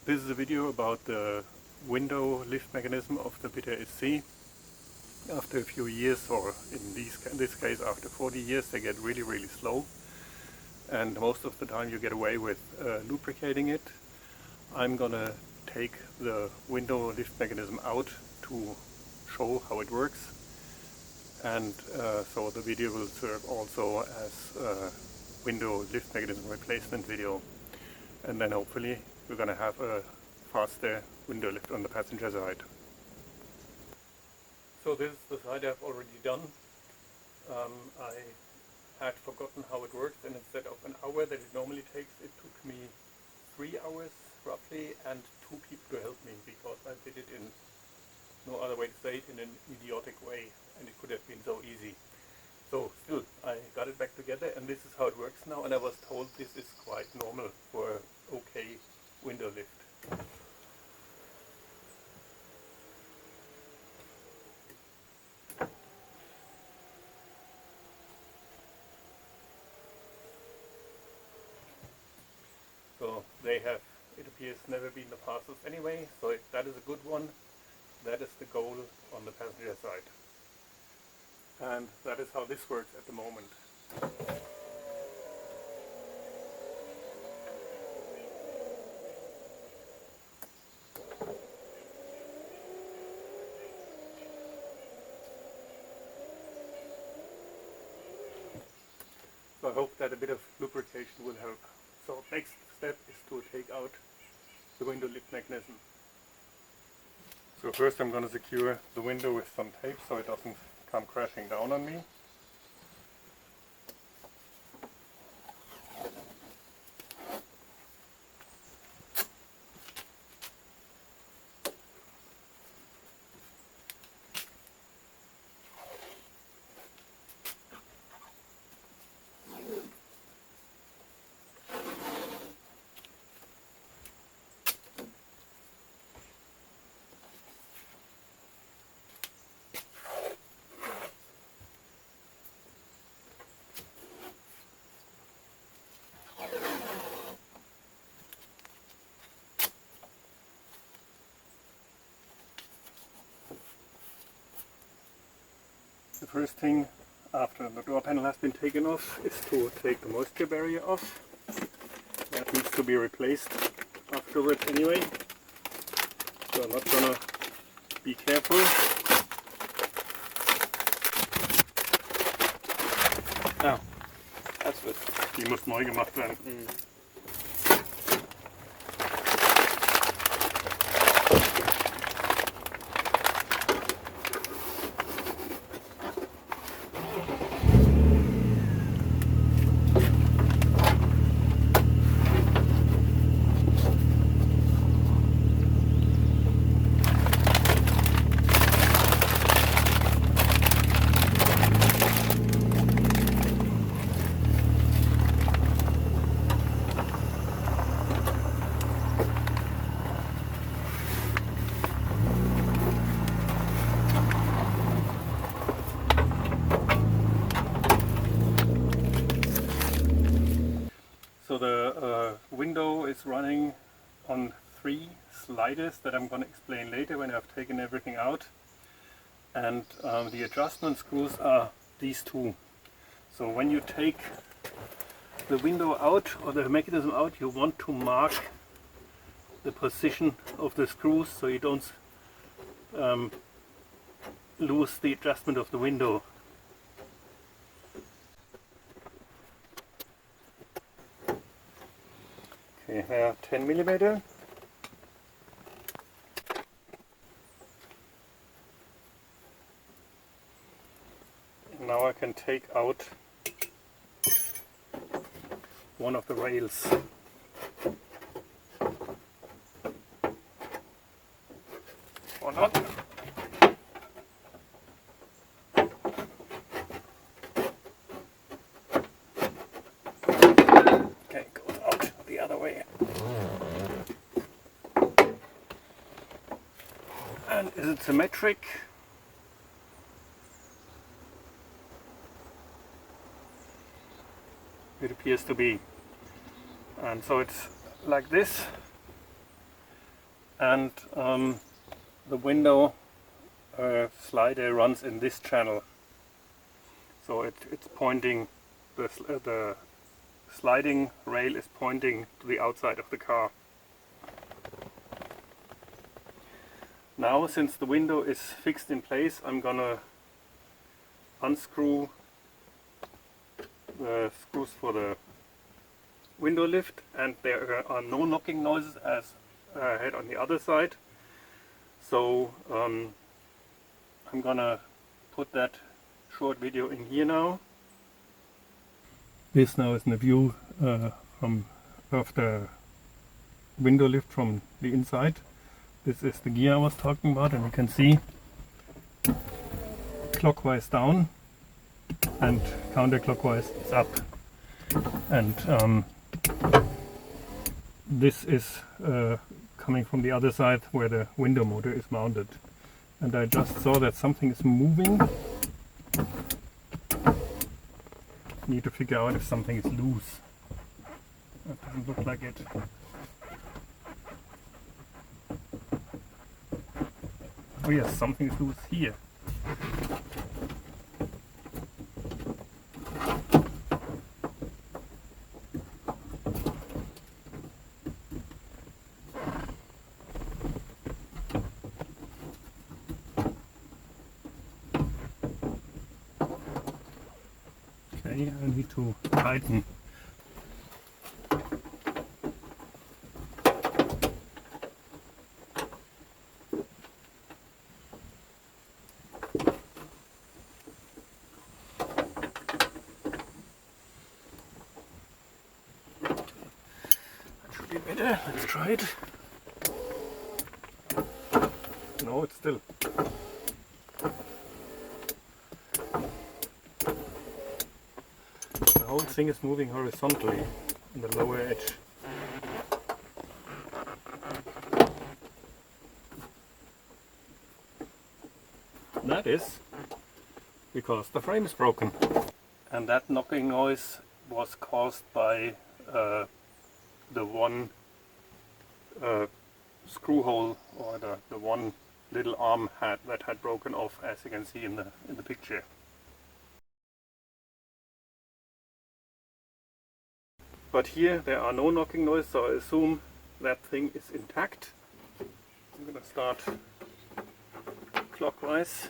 This is a video about the window lift mechanism of the bitter SC. After a few years, or in this case after 40 years, they get really slow, and most of the time you get away with lubricating it. I'm gonna take the window lift mechanism out to show how it works, and so the video will serve also as a window lift mechanism replacement video, and then hopefully we're gonna have a faster window lift on the passenger side. So this is the side I've already done. I had forgotten how it works, and instead of an hour that it normally takes, it took me 3 hours roughly, and 2 people to help me, because I did it in no other way to say it, in an idiotic way, and it could have been so easy. So still, I got it back together, and this is how it works now, and I was told this is quite normal for an okay window lift. So they have, it appears, never been the fastest anyway, so if that is a good one, that is the goal on the passenger side. And that is how this works at the moment. So I hope that a bit of lubrication will help. So next step is to take out the window lift mechanism. So first I'm going to secure the window with some tape so it doesn't come crashing down on me. The first thing after the door panel has been taken off is to take the moisture barrier off. That needs to be replaced afterwards anyway, so I'm not gonna be careful. Ah, das wird. Die muss neu gemacht werden. So the window is running on 3 sliders that I'm going to explain later when I've taken everything out. And the adjustment screws are these 2. So when you take the window out, or the mechanism out, you want to mark the position of the screws so you don't lose the adjustment of the window. Okay, they are 10 millimeter. And now I can take out one of the rails. Or not. Okay, goes out the other way. And is it symmetric? It appears to be. And so it's like this. and the window slider runs in this channel. So it's pointing, the sliding rail is pointing to the outside of the car. Now, since the window is fixed in place, I'm gonna unscrew the screws for the window lift, and there are no knocking noises as I had on the other side. So I'm gonna put that short video in here now. This now is the view of the window lift from the inside. This is the gear I was talking about, and you can see clockwise down and counterclockwise it's up. And this is coming from the other side where the window motor is mounted. And I just saw that something is moving. Need to figure out if something is loose. That doesn't look like it. Oh yes, something is loose here. Okay, I need to tighten. That should be better. Let's try it. No, it's still. The whole thing is moving horizontally on the lower edge. That is because the frame is broken. And that knocking noise was caused by the one screw hole, or the one little arm that had broken off, as you can see in the picture. But here there are no knocking noises, so I assume that thing is intact. I'm going to start clockwise.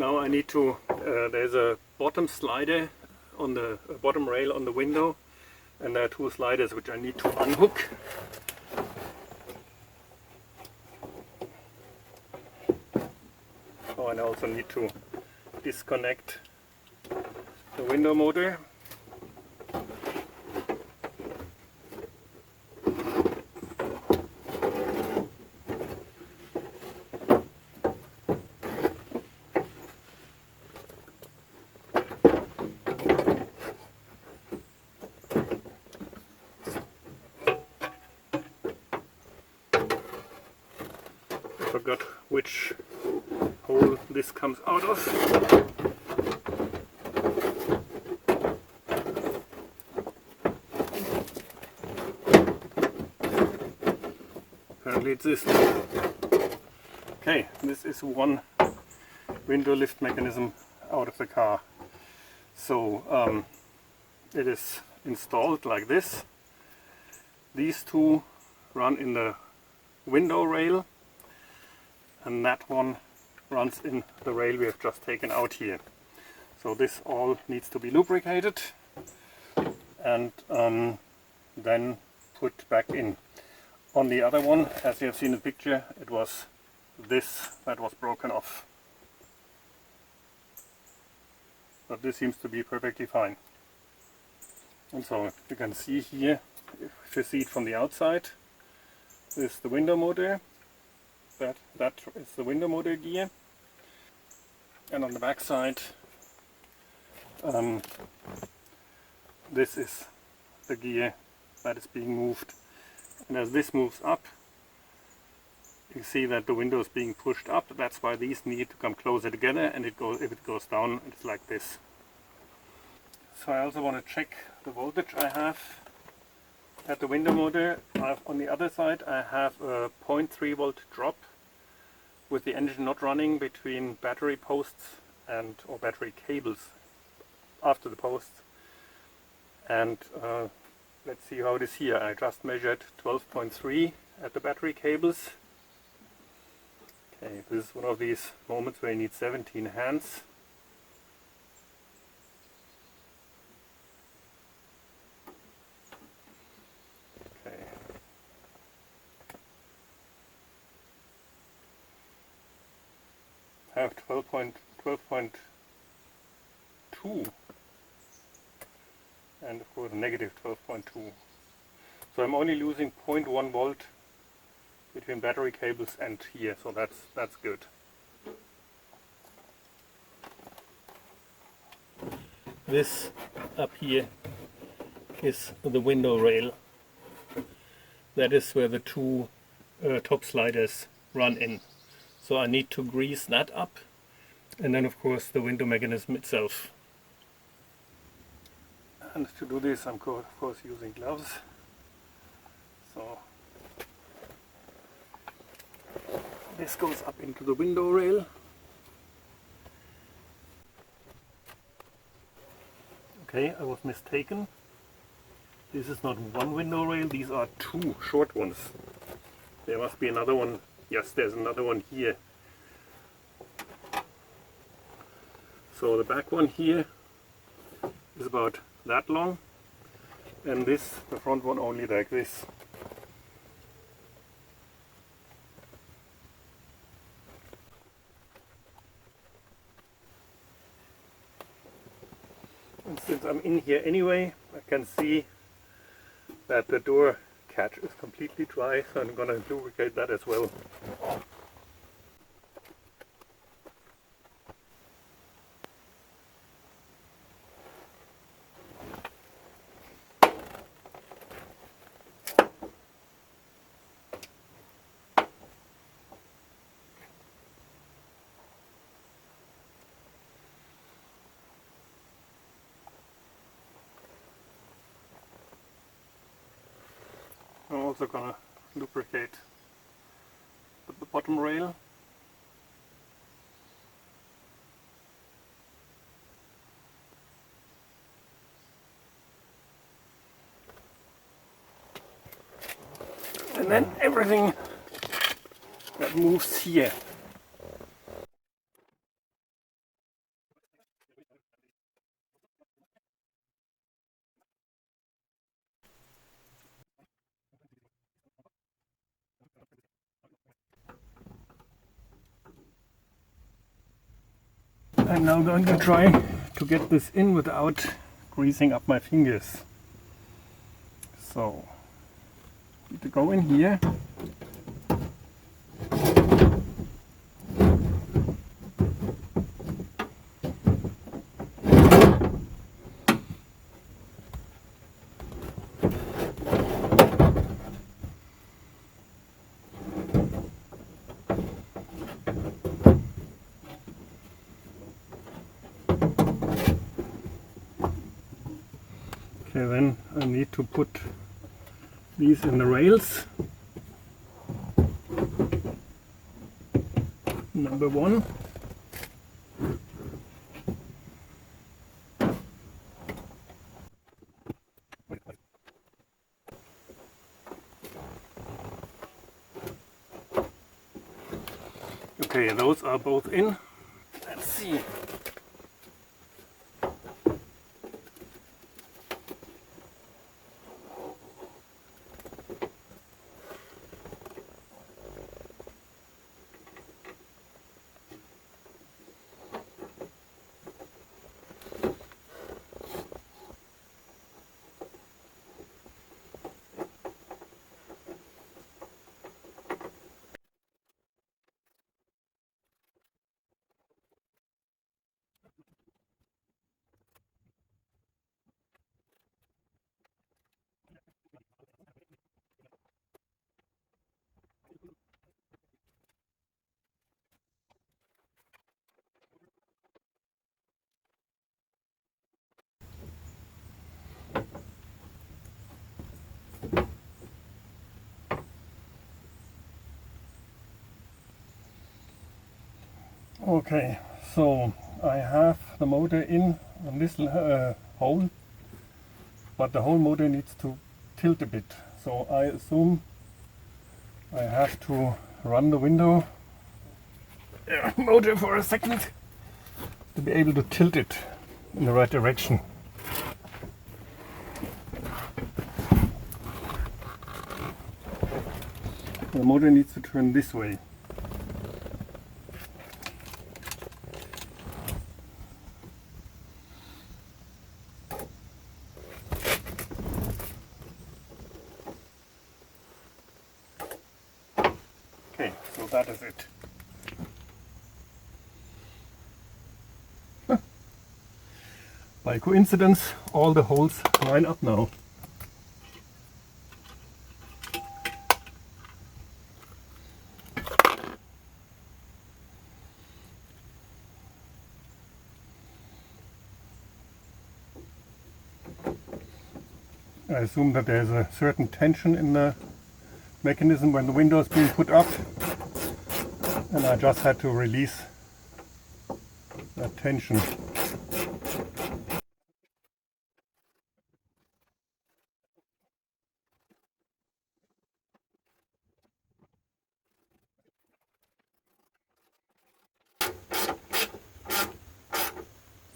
Now I need to, there's a bottom slider on the bottom rail on the window, and there are two sliders which I need to unhook. Oh, and I also need to disconnect the window motor. Forgot which hole this comes out of. Apparently it's this one. Okay, this is one window lift mechanism out of the car. So it is installed like this. These two run in the window rail, and that one runs in the rail we have just taken out here. So this all needs to be lubricated and then put back in. On the other one, as you have seen in the picture, it was this that was broken off. but this seems to be perfectly fine. And so you can see here, if you see it from the outside, this is the window motor, that is the window motor gear, and on the back side this is the gear that is being moved, and as this moves up you see that the window is being pushed up. That's why these need to come closer together, and if it goes down it's like this. So I also want to check the voltage I have at the window motor. On the other side I have a 0.3 volt drop with the engine not running between battery posts or battery cables after the posts. And let's see how it is here. I just measured 12.3 at the battery cables. Okay, this is one of these moments where you need 17 hands. Okay. I have 12.2 and of course negative 12.2. So I'm only losing 0.1 volt between battery cables and here, so that's good. This up here is the window rail. That is where the two top sliders run in. So I need to grease that up, and then of course the window mechanism itself. And to do this I'm of course using gloves. So this goes up into the window rail. Okay, I was mistaken. This is not one window rail, these are two short ones. There must be another one. Yes, there's another one here. So the back one here is about that long, and this, the front one, only like this. And since I'm in here anyway, I can see that the door catch is completely dry, so I'm gonna lubricate that as well. I'm also gonna lubricate the bottom rail. And then everything that moves here. I'm now going to try to get this in without greasing up my fingers. So, need to go in here. Okay, then I need to put these in the rails. Number one. Okay, those are both in. Let's see. Okay, so I have the motor in this hole, but the whole motor needs to tilt a bit. So I assume I have to run the window motor for a second to be able to tilt it in the right direction. The motor needs to turn this way. Okay, so that is it. By coincidence, all the holes line up now. I assume that there's a certain tension in the mechanism when the window is being put up, and I just had to release that tension.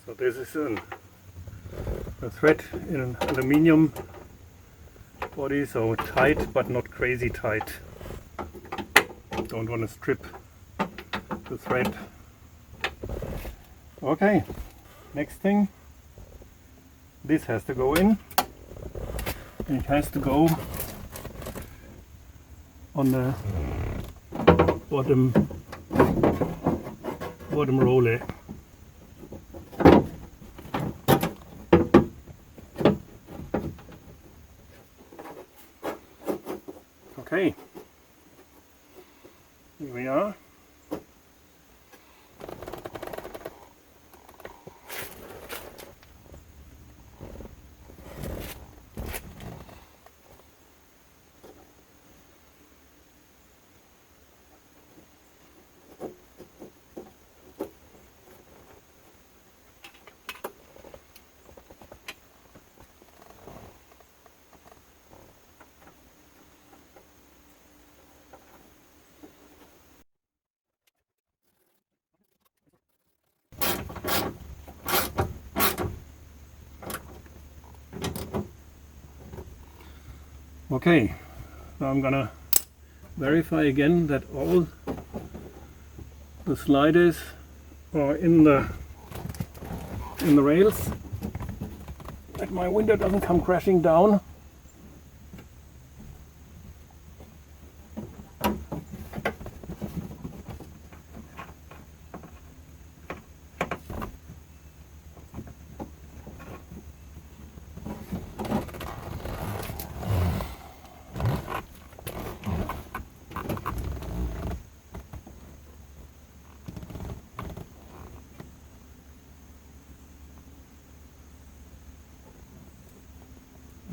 So this is a thread in an aluminium body, so tight but not crazy tight. Don't want to strip the thread. Okay, next thing, this has to go in. It has to go on the bottom roller. Okay, here we are. Okay, so I'm gonna verify again that all the sliders are in the rails, that my window doesn't come crashing down.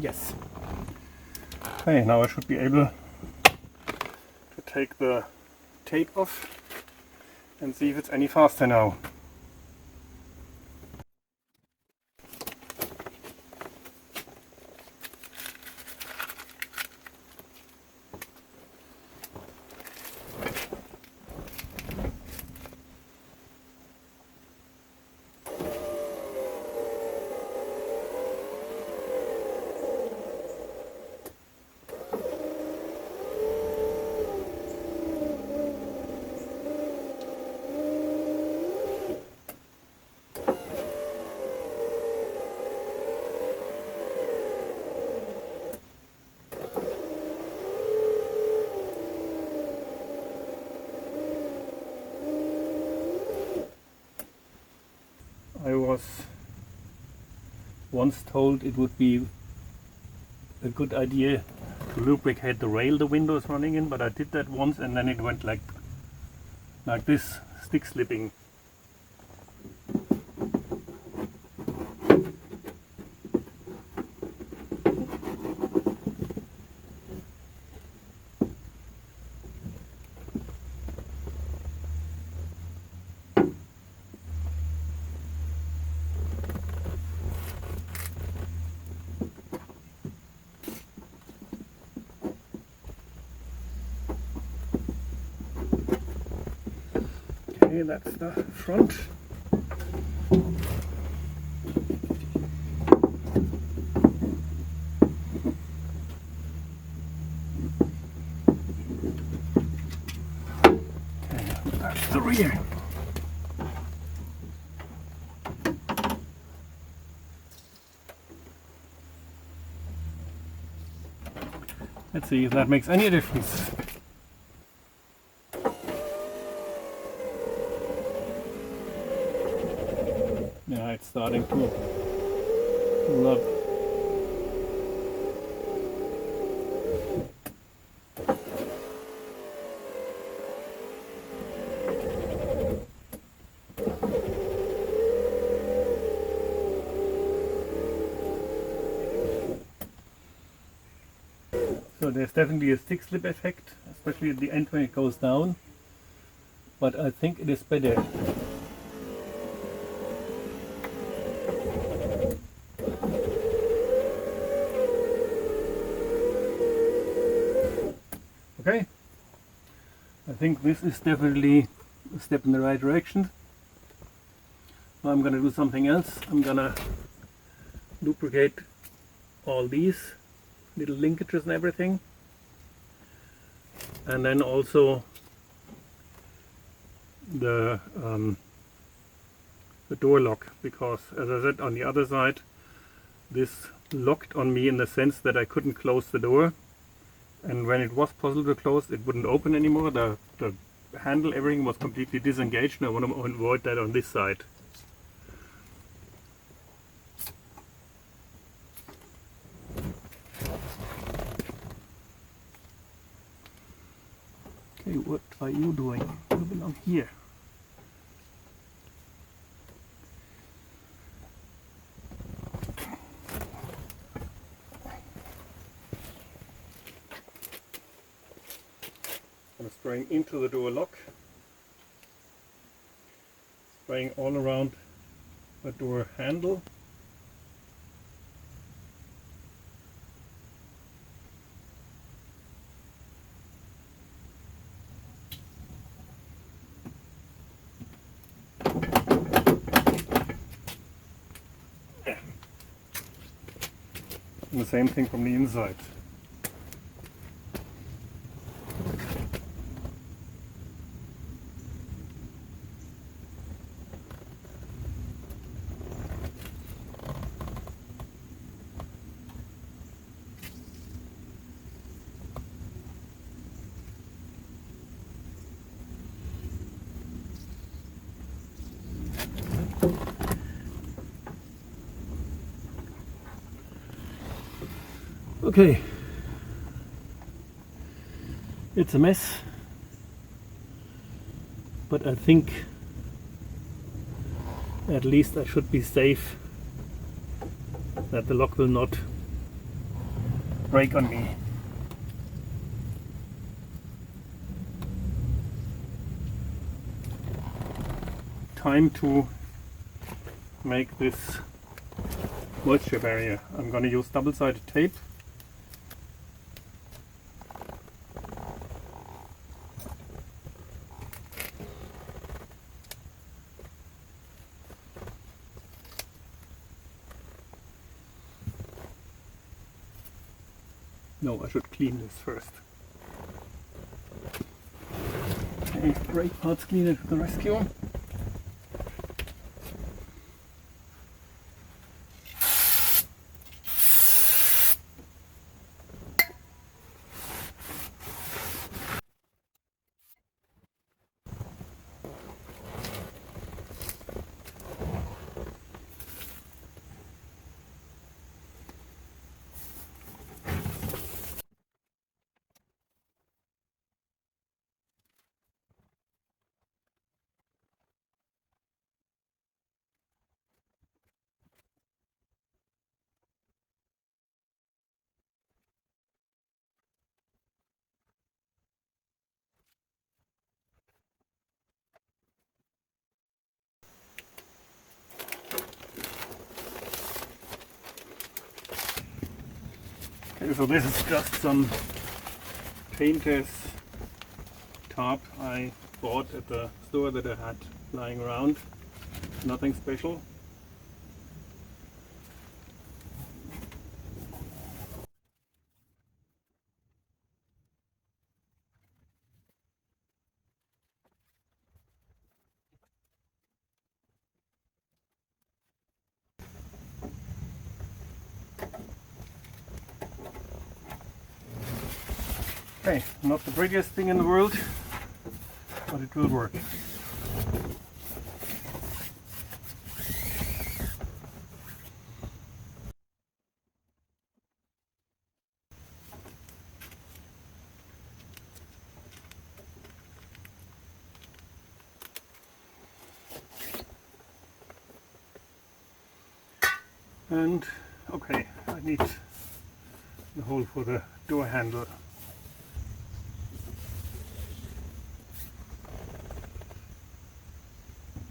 Yes. Okay, now I should be able to take the tape off and see if it's any faster now. I was once told it would be a good idea to lubricate the rail the window is running in, but I did that once and then it went like this, stick slipping. Okay, that's the front. Okay, that's the rear. Let's see if that makes any difference. Yeah, it's starting to rub. So there's definitely a stick slip effect, especially at the end when it goes down, but I think it is better. Okay, I think this is definitely a step in the right direction. Now I'm gonna do something else. I'm gonna lubricate all these little linkages and everything, and then also the door lock, because as I said on the other side, this locked on me in the sense that I couldn't close the door, and when it was possible to close, it wouldn't open anymore. The handle, everything was completely disengaged, and I want to avoid that on this side. Okay, what are you doing? You belong here. I'm spraying into the door lock, spraying all around the door handle. And the same thing from the inside. Okay, it's a mess, but I think at least I should be safe that the lock will not break on me. Time to make this moisture barrier. I'm going to use double-sided tape. No, I should clean this first. Okay, brake parts cleaner to the rescue. Okay, so this is just some painter's tarp I bought at the store that I had lying around. Nothing special. Okay, not the prettiest thing in the world, but it will work. And okay, I need the hole for the door handle.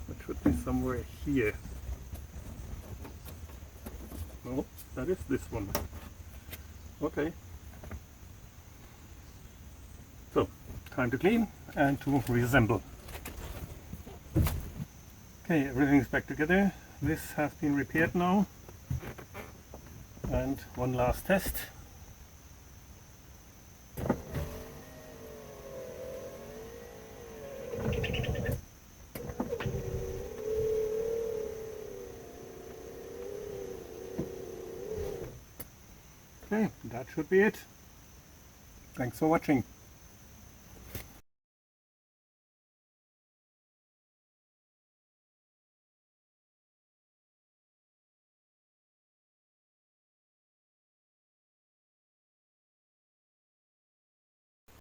That should be somewhere here. No, that is this one. Okay. So, time to clean and to reassemble. Okay, everything is back together. This has been repaired now. And one last test. Okay, that should be it. Thanks for watching.